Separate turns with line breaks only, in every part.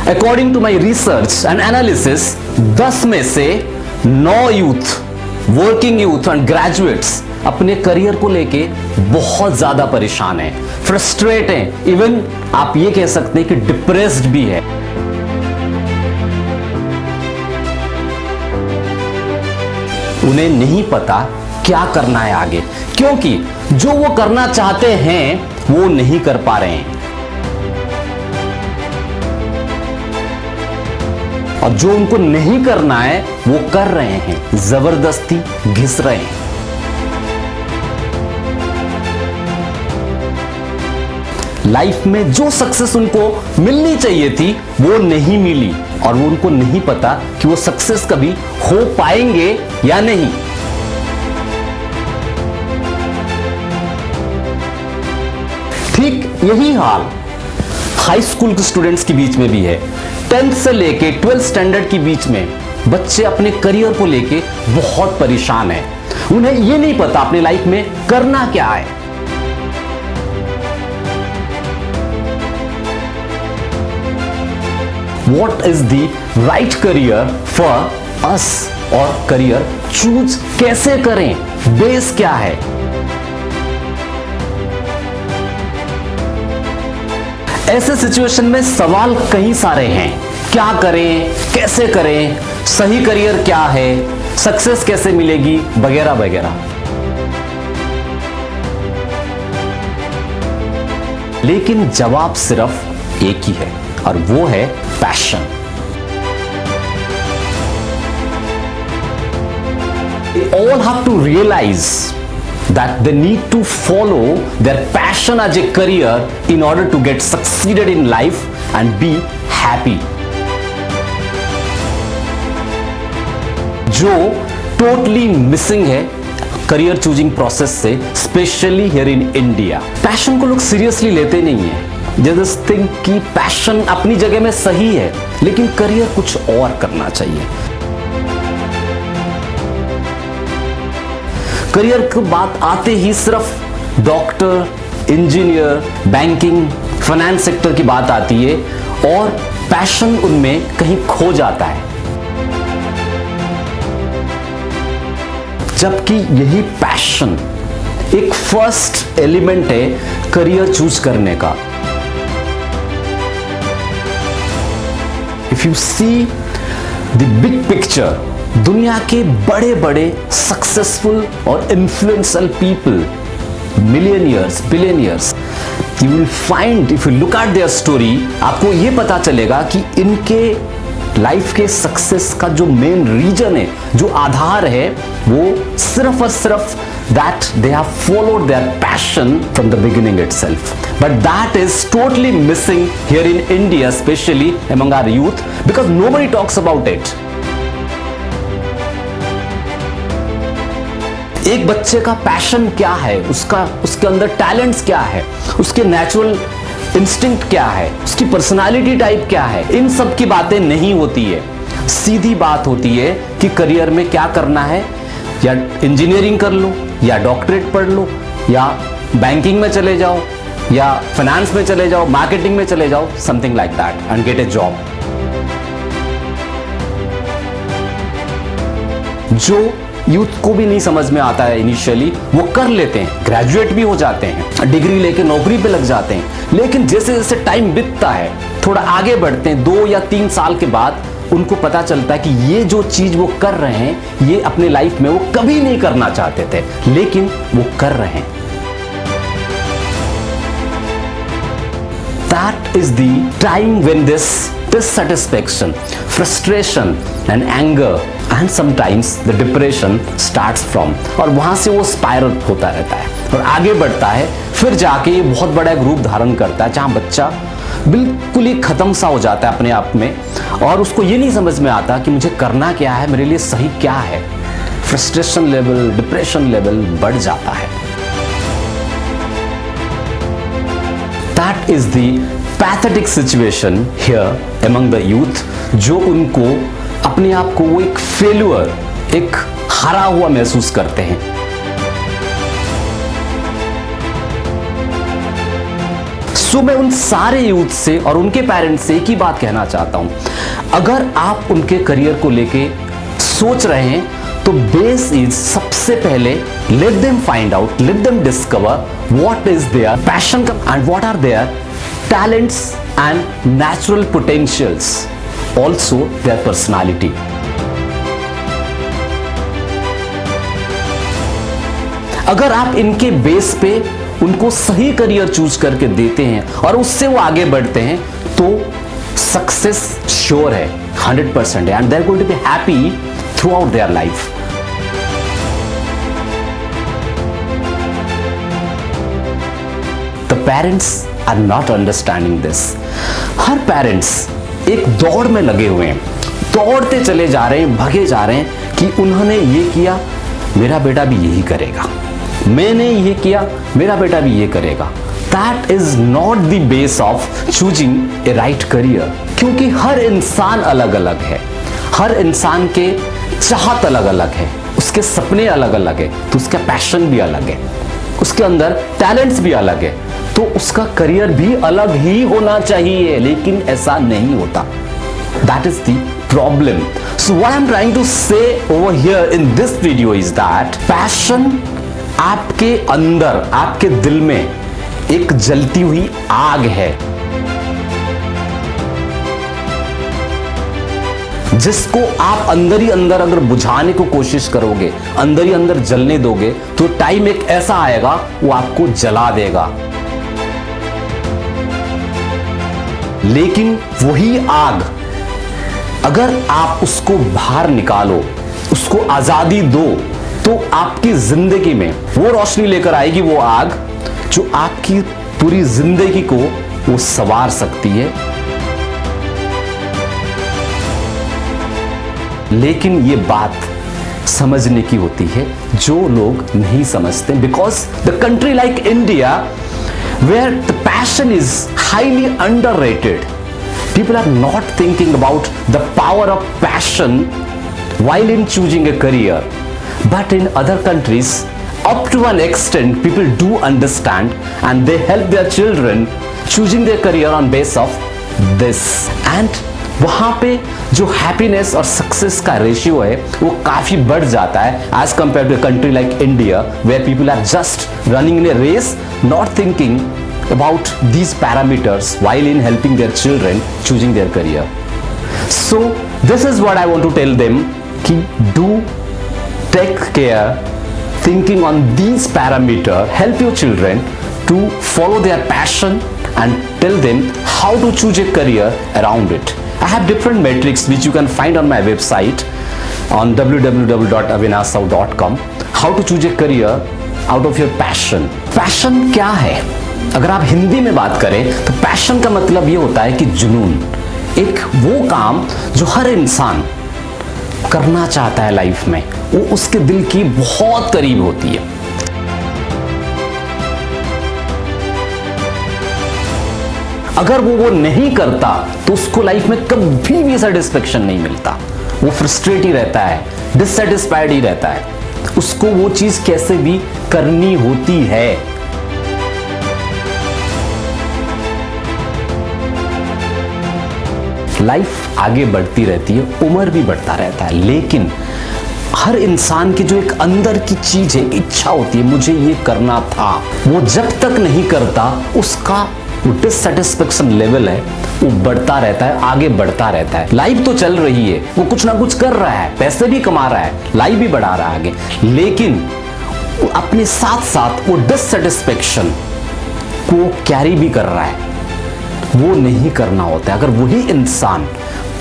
According to my research and analysis 10 में से 9 youth, working youth and graduates अपने career को लेके बहुत ज्यादा परेशान हैं, फ्रस्ट्रेट हैं, इवन आप ये कह सकते हैं कि डिप्रेस्ड भी है। उन्हें नहीं पता क्या करना है आगे, क्योंकि जो वो करना चाहते हैं वो नहीं कर पा रहे हैं, और जो उनको नहीं करना है वो कर रहे हैं, जबरदस्ती घिस रहे हैं। लाइफ में जो सक्सेस उनको मिलनी चाहिए थी वो नहीं मिली, और वो उनको नहीं पता कि वो सक्सेस कभी हो पाएंगे या नहीं। ठीक यही हाल हाई स्कूल के स्टूडेंट्स के बीच में भी है। 10th से लेके 12th स्टैंडर्ड के बीच में बच्चे अपने करियर को लेके बहुत परेशान हैं। उन्हें ये नहीं पता अपनी लाइफ में करना क्या है। What is the right career for us? और करियर चूज कैसे करें, बेस क्या है? ऐसे सिचुएशन में सवाल कई सारे हैं, क्या करें, कैसे करें, सही करियर क्या है, सक्सेस कैसे मिलेगी, वगैरह वगैरह। लेकिन जवाब सिर्फ एक ही है, और वो है passion. They all have to realize that they need to follow their passion as a career in order to get succeeded in life and be happy. जो totally missing है करियर चूजिंग प्रोसेस से, specially here in India. Passion को लोग seriously लेते नहीं है। Just think कि passion अपनी जगह में सही है, लेकिन करियर कुछ और करना चाहिए। करियर की बात आते ही सिर्फ doctor, engineer, banking, finance sector की बात आती है, और पैशन उनमें कहीं खो जाता है। जबकि यही पैशन एक फर्स्ट एलिमेंट है करियर चूज करने का। If you see the big picture, दुनिया के बड़े बड़े सक्सेसफुल और influential people, millionaires, billionaires, you will find, if you look at their story, आपको ये पता चलेगा कि इनके लाइफ के सक्सेस का जो मेन रीजन है, जो आधार है, वो सिर्फ और सिर्फ that they have followed their passion from the beginning itself. But that is totally missing here in India, especially among our youth, because nobody talks about it. एक बच्चे का पैशन क्या है, उसके अंदर टैलेंट्स क्या है, उसके नेचुरल इंस्टिंक्ट क्या है, उसकी पर्सनालिटी टाइप क्या है, इन सब की बातें नहीं होती है। सीधी बात होती है कि करियर में क्या करना है, या इंजीनियरिंग कर लो, या डॉक्टरेट पढ़ लो, या बैंकिंग में चले जाओ, या फाइनेंस में चले जाओ, मार्केटिंग में चले जाओ, something like that, and gate A job. जो यूथ को भी नहीं समझ में आता है इनिशियली, वो कर लेते हैं, ग्रेजुएट भी हो जाते हैं, डिग्री लेके नौकरी पे लग जाते हैं, लेकिन जैसे जैसे टाइम बीतता है, थोड़ा आगे बढ़ते हैं, 2 या 3 साल के बाद उनको पता चलता है कि ये जो चीज वो कर रहे हैं, ये अपने लाइफ में वो कभी नहीं करना चाहते थे, लेकिन वो कर रहे हैं। That is the time when this dissatisfaction, frustration and anger and sometimes the depression starts from, और वहां से वो स्पाइरल होता रहता है और आगे बढ़ता है, फिर जाके ये बहुत बड़ा एक रूप धारण करता है, जहां बच्चा बिल्कुल ही खत्म सा हो जाता है अपने आप में, और उसको ये नहीं समझ में आता कि मुझे करना क्या है, मेरे लिए सही क्या है। फ्रस्ट्रेशन लेवल, डिप्रेशन लेवल बढ़ जाता है। That is the pathetic situation here among the youth, जो उनको अपने आप को वो एक फेल्यूर, एक हारा हुआ महसूस करते हैं। सो मैं उन सारे यूथ से और उनके पेरेंट्स से एक ही बात कहना चाहता हूं, अगर आप उनके करियर को लेके सोच रहे हैं तो बेस इज सबसे पहले let them find out, let them discover what is their passion and what are their talents and natural potentials, also their personality. अगर आप इनके बेस पे उनको सही करियर चूज करके देते हैं और उससे वो आगे बढ़ते हैं तो सक्सेस श्योर है, 100% है, and they are going to be happy throughout their life. The parents are not understanding this. हर पेरेंट्स एक दौड़ में लगे हुए हैं, दौड़ते चले जा रहे हैं, भगे जा रहे हैं कि उन्होंने ये किया, मेरा बेटा भी यही करेगा, मैंने ये किया, मेरा बेटा भी ये करेगा। That is not the base of choosing a right career, क्योंकि हर इंसान अलग अलग है, हर इंसान के चाहत अलग अलग है, उसके सपने अलग अलग है, तो उसका पैशन भी अलग है, उसके अंदर टैलेंट्स भी अलग है, तो उसका करियर भी अलग ही होना चाहिए, लेकिन ऐसा नहीं होता। That is the problem. So what I'm trying to say over here in this video is that passion आपके अंदर, आपके दिल में एक जलती हुई आग है, जिसको आप अंदर ही अंदर अगर बुझाने को कोशिश करोगे, अंदर ही अंदर जलने दोगे, तो टाइम एक ऐसा आएगा वो आपको जला देगा। लेकिन वही आग अगर आप उसको बाहर निकालो, उसको आजादी दो, तो आपकी जिंदगी में वो रोशनी लेकर आएगी, वो आग जो आपकी पूरी जिंदगी को वो संवार सकती है। लेकिन ये बात समझने की होती है जो लोग नहीं समझते, because the country like India where the passion is highly underrated, people are not thinking about the power of passion while in choosing a career. But in other countries, up to an extent, people do understand and they help their children choosing their career on base of this. And वहाँ पे जो happiness और success का ratio है वो काफी बढ़ जाता है as compared to a country like India, where people are just running in a race, not thinking about these parameters while in helping their children choosing their career. So this is what I want to tell them, कि do take care, thinking on these parameters, help your children to follow their passion and tell them how to choose a career around it. I have different metrics which you can find on my website on www.avinashsahu.com, how to choose a career out of your passion. Passion क्या है? अगर आप हिंदी में बात करें तो passion का मतलब ये होता है कि जुनून, एक वो काम जो हर इंसान करना चाहता है लाइफ में, वो उसके दिल की बहुत करीब होती है। अगर वो नहीं करता तो उसको लाइफ में कभी भी सेटिस्फेक्शन नहीं मिलता, वो फ्रस्ट्रेट ही रहता है, डिससेटिस्फाइड ही रहता है, उसको वो चीज कैसे भी करनी होती है। लाइफ आगे बढ़ती रहती है, उम्र भी बढ़ता रहता है, लेकिन हर इंसान की जो एक अंदर की चीज है, इच्छा होती है, मुझे ये करना था, वो जब तक नहीं करता उसका वो डिससेटिस्फेक्शन लेवल है वो बढ़ता रहता है, आगे बढ़ता रहता है। लाइफ तो चल रही है, वो कुछ ना कुछ कर रहा है, पैसे भी कमा रहा है, लाइफ भी बढ़ा रहा है आगे, लेकिन अपने साथ साथ वो डिससेटिस्फेक्शन को कैरी भी कर रहा है, वो नहीं करना होता है। अगर वही इंसान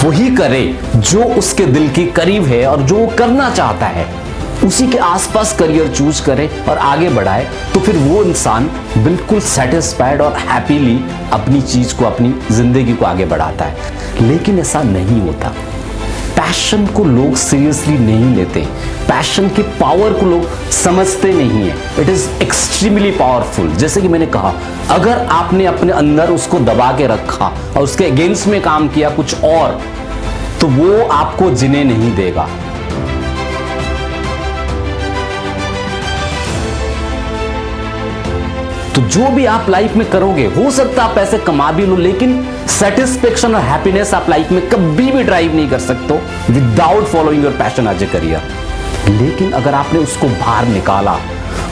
वही करे जो उसके दिल के करीब है और जो वो करना चाहता है, उसी के आसपास करियर चूज करे और आगे बढ़ाए, तो फिर वो इंसान बिल्कुल सेटिस्फाइड और हैप्पीली अपनी चीज को, अपनी जिंदगी को आगे बढ़ाता है। लेकिन ऐसा नहीं होता। पैशन को लोग सीरियसली नहीं लेते, पैशन की पावर को लोग समझते नहीं है। It is extremely powerful. जैसे कि मैंने कहा, अगर आपने अपने अंदर उसको दबा के रखा और उसके अगेंस्ट में काम किया कुछ और, तो वो आपको जीने नहीं देगा। तो जो भी आप लाइफ में करोगे, हो सकता है आप पैसे कमा भी लो, लेकिन सेटिस्फेक्शन और हैप्पीनेस आप लाइफ में कभी भी ड्राइव नहीं कर सकते without following your passion as a career. लेकिन अगर आपने उसको बाहर निकाला,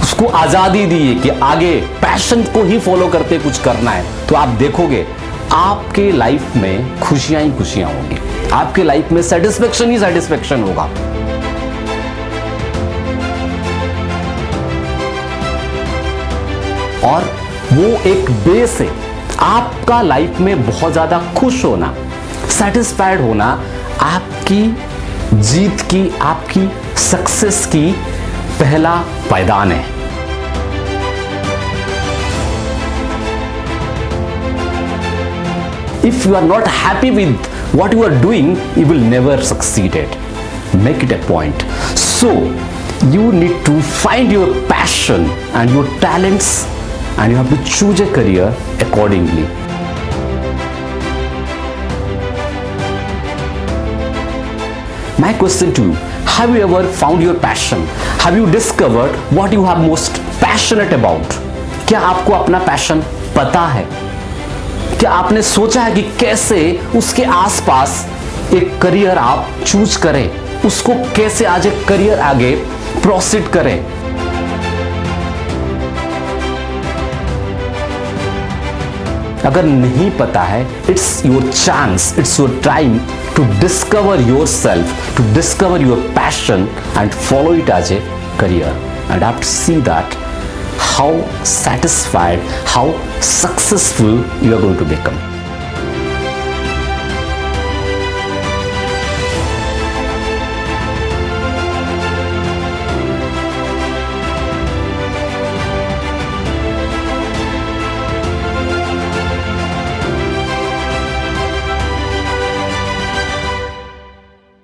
उसको आजादी दी है कि आगे पैशन को ही फॉलो करते कुछ करना है, तो आप देखोगे आपके लाइफ में खुशियां ही खुशियां होंगी, आपके लाइफ में सेटिस्फेक्शन ही सेटिस्फेक्शन होगा। और वो एक बेस है आपका लाइफ में बहुत ज्यादा खुश होना, सेटिस्फाइड होना, आपकी जीत की, आपकी सक्सेस की पहला पायदान है। If you are not happy with what you are doing, you will never succeed it. Make it a point. So, you need to find your passion and your talents, and you have to choose a career accordingly. My question to you, have you ever found your passion? Have you discovered what you are most passionate about? क्या आपको अपना passion पता है? क्या आपने सोचा है कि कैसे उसके आसपास एक करियर आप चूज करें, उसको कैसे आज एक करियर आगे प्रोसीड करें? अगर नहीं पता है, it's your chance, it's your time to discover yourself, to discover your passion and follow it as a career, and have to see that how satisfied, how successful you are going to become.